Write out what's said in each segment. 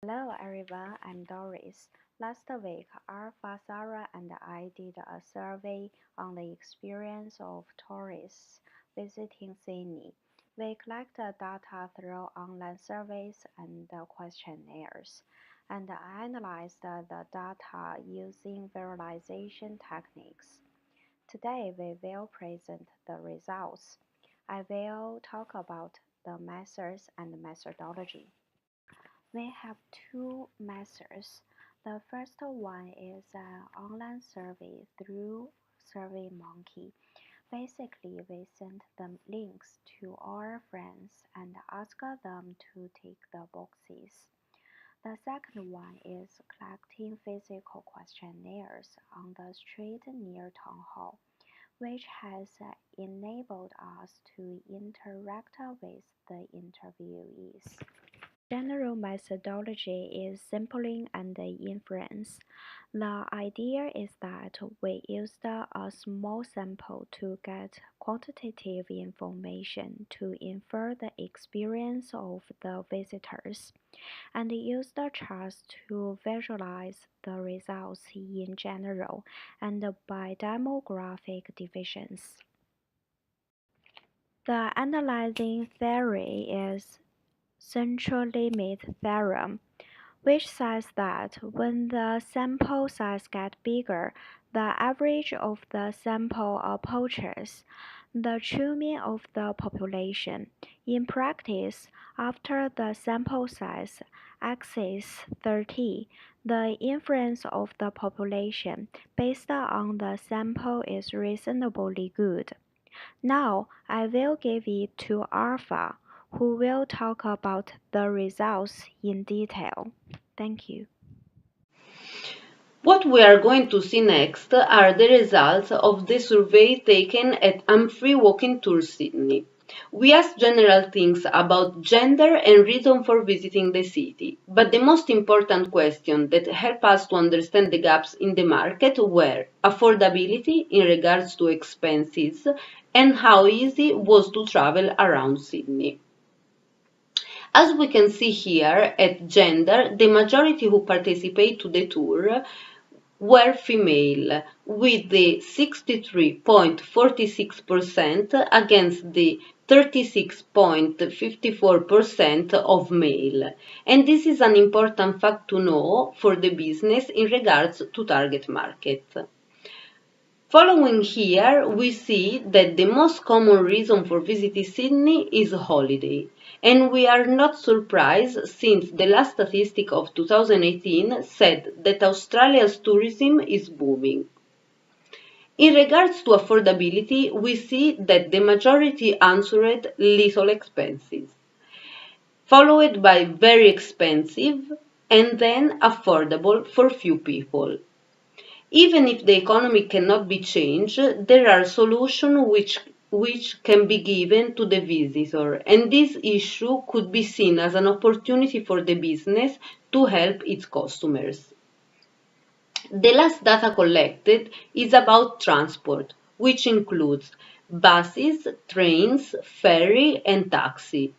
Hello everyone, I'm Doris. Last week, Alfa, Sarah, and I did a survey on the experience of tourists visiting Sydney. We collected data through online surveys and questionnaires, and analyzed the data using visualization techniques. Today, we will present the results. I will talk about the methods and methodology. We have two methods. The first one is an online survey through SurveyMonkey. Basically, we send them links to our friends and ask them to tick the boxes. The second one is collecting physical questionnaires on the street near Town Hall, which has enabled us to interact with the interviewees. General methodology is sampling and inference. The idea is that we used a small sample to get quantitative information to infer the experience of the visitors, and use the charts to visualize the results in general and by demographic divisions. The analyzing theory is central limit theorem, which says that when the sample size gets bigger, the average of the sample approaches the true mean of the population. In practice, after the sample size exceeds 30, the inference of the population based on the sample is reasonably good. Now I will give it to Alfa, who will talk about the results in detail. Thank you. What we are going to see next are the results of the survey taken at Humphrey Walking Tour Sydney. We asked general things about gender and reason for visiting the city, but the most important question that helped us to understand the gaps in the market were affordability in regards to expenses and how easy was to travel around Sydney. As we can see here at gender, the majority who participate to the tour were female, with the 63.46% against the 36.54% of male. And this is an important fact to know for the business in regards to target market. Following here, we see that the most common reason for visiting Sydney is holiday, and we are not surprised since the last statistic of 2018 said that Australia's tourism is booming. In regards to affordability, we see that the majority answered little expenses, followed by very expensive and then affordable for few people. Even if the economy cannot be changed, there are solutions which can be given to the visitor, and this issue could be seen as an opportunity for the business to help its customers. The last data collected is about transport, which includes buses, trains, ferry, and taxi.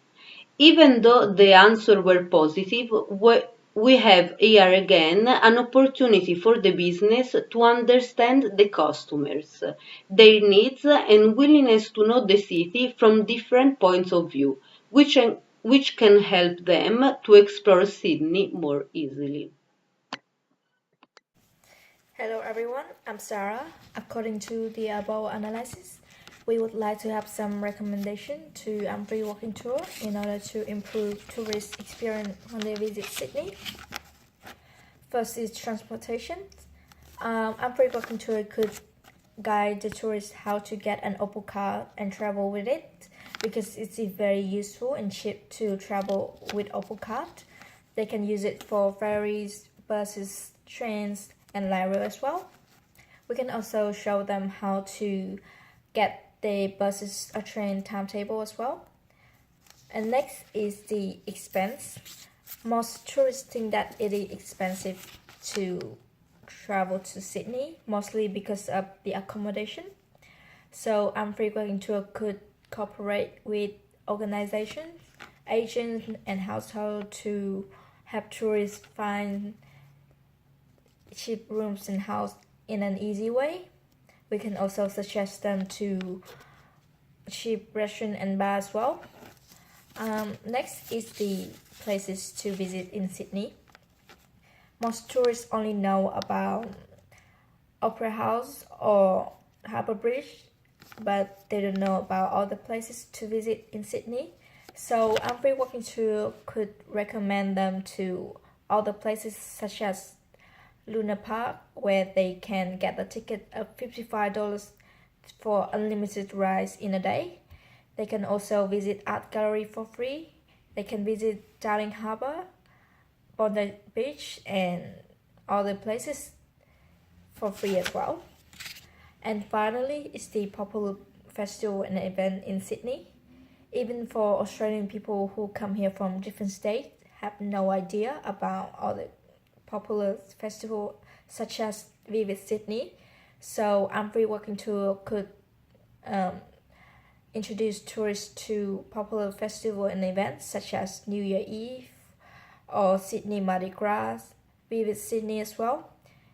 Even though the answers were positive, we have here again an opportunity for the business to understand the customers, their needs and willingness to know the city from different points of view, which can help them to explore Sydney more easily. Hello everyone, I'm Sarah. According to the above analysis, we would like to have some recommendation to Humphrey Walking Tour in order to improve tourist experience when they visit Sydney. First is transportation. Humphrey Walking Tour could guide the tourists how to get an Opal card and travel with it because it's very useful and cheap to travel with Opal card. They can use it for ferries, buses, trains, and light rail as well. We can also show them how to get the buses or train timetable as well. And next is the expense. Most tourists think that it is expensive to travel to Sydney, mostly because of the accommodation. So Humphrey Walking Tour could cooperate with organizations, agents, and households to help tourists find cheap rooms and house in an easy way. We can also suggest them to cheap restaurant and bar as well. Next is the places to visit in Sydney. Most tourists only know about Opera House or Harbour Bridge, but they don't know about all the places to visit in Sydney. So I'm Free Walking Tour could recommend them to all the places such as Luna Park, where they can get a ticket of $55 for unlimited rides in a day. They can also visit Art Gallery for free. They can visit Darling Harbour, Bondi Beach, and other places for free as well. And finally, it's the popular festival and event in Sydney. Even for Australian people who come here from different states, have no idea about all the popular festivals such as Vivid Sydney. So I'm Free Walking Tour could introduce tourists to popular festival and events such as New Year Eve or Sydney Mardi Gras, Vivid Sydney as well,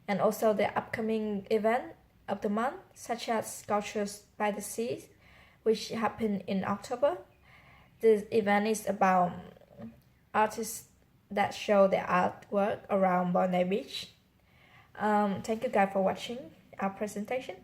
and also the upcoming event of the month such as Sculptures by the Sea, which happened in October. This event is about artists that show their artwork around Bondi Beach. Thank you guys for watching our presentation.